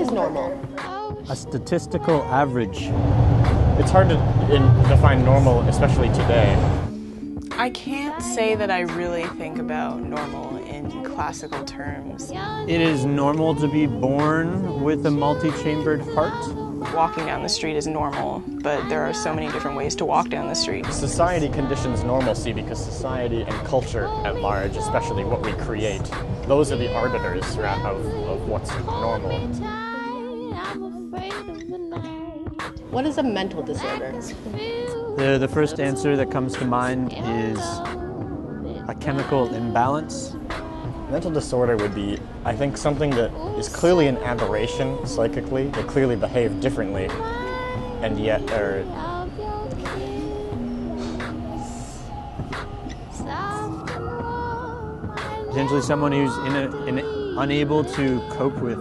is normal? A statistical average. It's hard to define normal, especially today. I can't say that I really think about normal in classical terms. It is normal to be born with a multi-chambered heart. Walking down the street is normal, but there are so many different ways to walk down the street. Society conditions normalcy because society and culture at large, especially what we create, those are the arbiters of what's normal. What is a mental disorder? The first answer that comes to mind is a chemical imbalance. Mental disorder would be, I think, something that is clearly an aberration psychically. They clearly behave differently, and yet are Potentially someone who's unable to cope with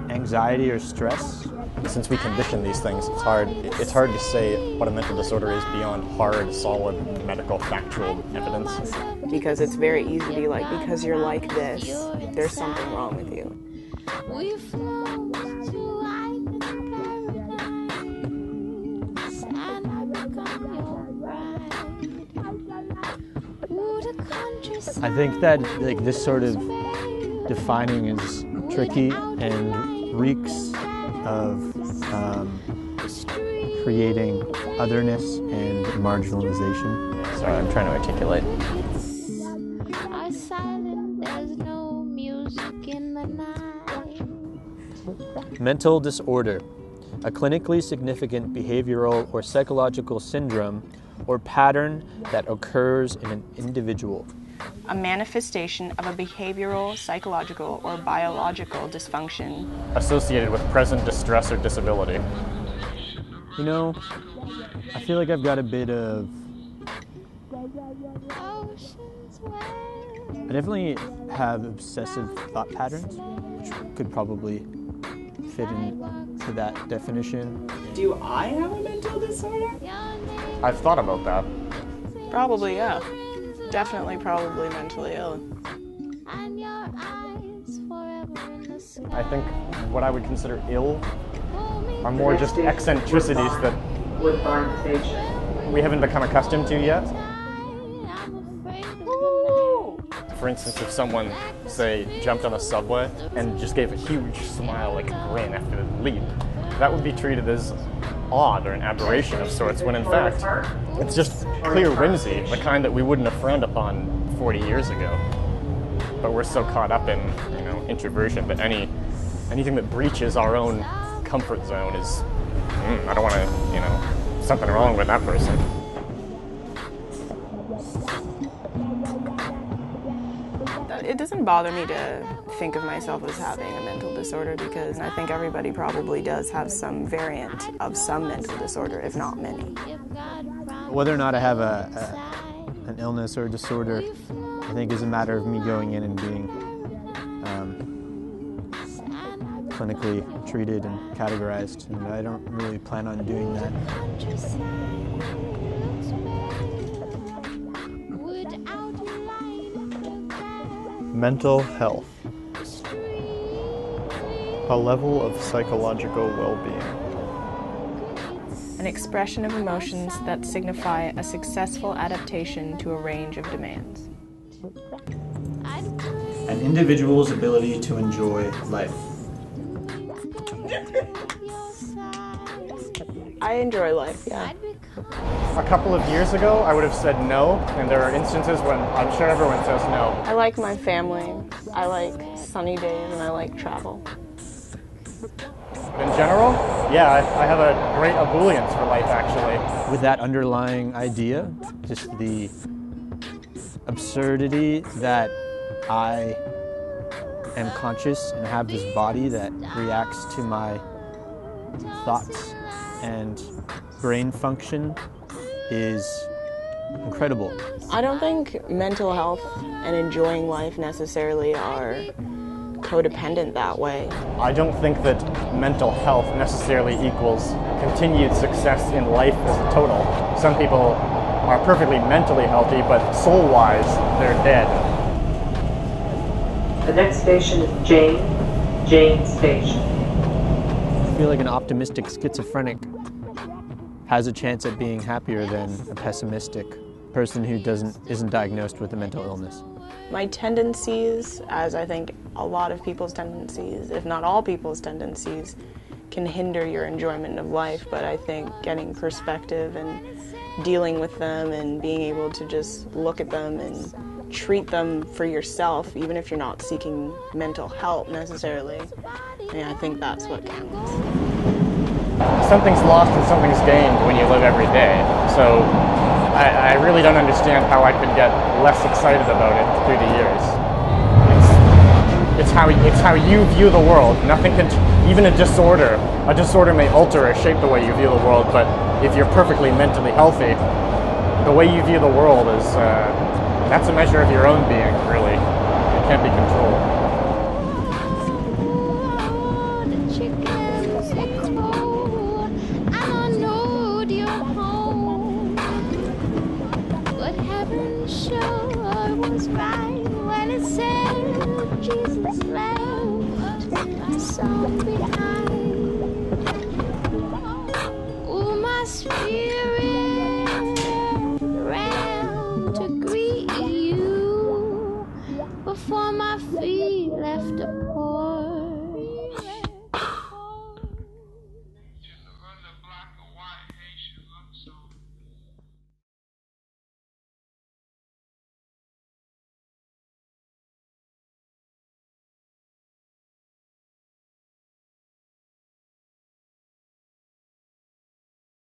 anxiety or stress. Since we condition these things, it's hard to say what a mental disorder is beyond hard, solid, medical, factual evidence. Because it's very easy to be like, because you're like this, there's something wrong with you. I think that this sort of defining is tricky and reeks of creating otherness and marginalization. Sorry, I'm trying to articulate. Mental disorder, a clinically significant behavioral or psychological syndrome or pattern that occurs in an individual. A manifestation of a behavioral, psychological, or biological dysfunction Associated with present distress or disability. You know, I feel like I've got a bit of... I definitely have obsessive thought patterns, which could probably fit into that definition. Do I have a mental disorder? I've thought about that. Probably, yeah. Definitely, probably mentally ill. I think what I would consider ill are more just eccentricities that we haven't become accustomed to yet. For instance, if someone, say, jumped on a subway and just gave a huge smile, like a grin after the leap, that would be treated as odd or an aberration of sorts, when in fact, it's just clear whimsy, the kind that we wouldn't have frowned upon 40 years ago. But we're so caught up in, introversion that anything that breaches our own comfort zone is, I don't want to, something wrong with that person. It doesn't bother me to think of myself as having a mental disorder because I think everybody probably does have some variant of some mental disorder, if not many. Whether or not I have an illness or a disorder, I think is a matter of me going in and being clinically treated and categorized, and I don't really plan on doing that. Mental health. A level of psychological well-being. An expression of emotions that signify a successful adaptation to a range of demands. An individual's ability to enjoy life. I enjoy life, yeah. A couple of years ago, I would have said no, and there are instances when I'm sure everyone says no. I like my family, I like sunny days, and I like travel. But in general, yeah, I have a great ebullience for life, actually. With that underlying idea, just the absurdity that I am conscious and have this body that reacts to my thoughts and brain function is incredible. I don't think mental health and enjoying life necessarily are codependent that way. I don't think that mental health necessarily equals continued success in life as a total. Some people are perfectly mentally healthy, but soul-wise, they're dead. The next station is Jane Station. I feel like an optimistic schizophrenic has a chance at being happier than a pessimistic person who isn't diagnosed with a mental illness. My tendencies, as I think a lot of people's tendencies, if not all people's tendencies, can hinder your enjoyment of life, but I think getting perspective and dealing with them and being able to just look at them and treat them for yourself, even if you're not seeking mental help necessarily, I think that's what counts. Something's lost and something's gained when you live every day. So I really don't understand how I could get less excited about it through the years. It's how you view the world. Nothing can, even a disorder may alter or shape the way you view the world, but if you're perfectly mentally healthy, the way you view the world is, that's a measure of your own being, really. It can't be controlled. Was right when it said Jesus left my song behind.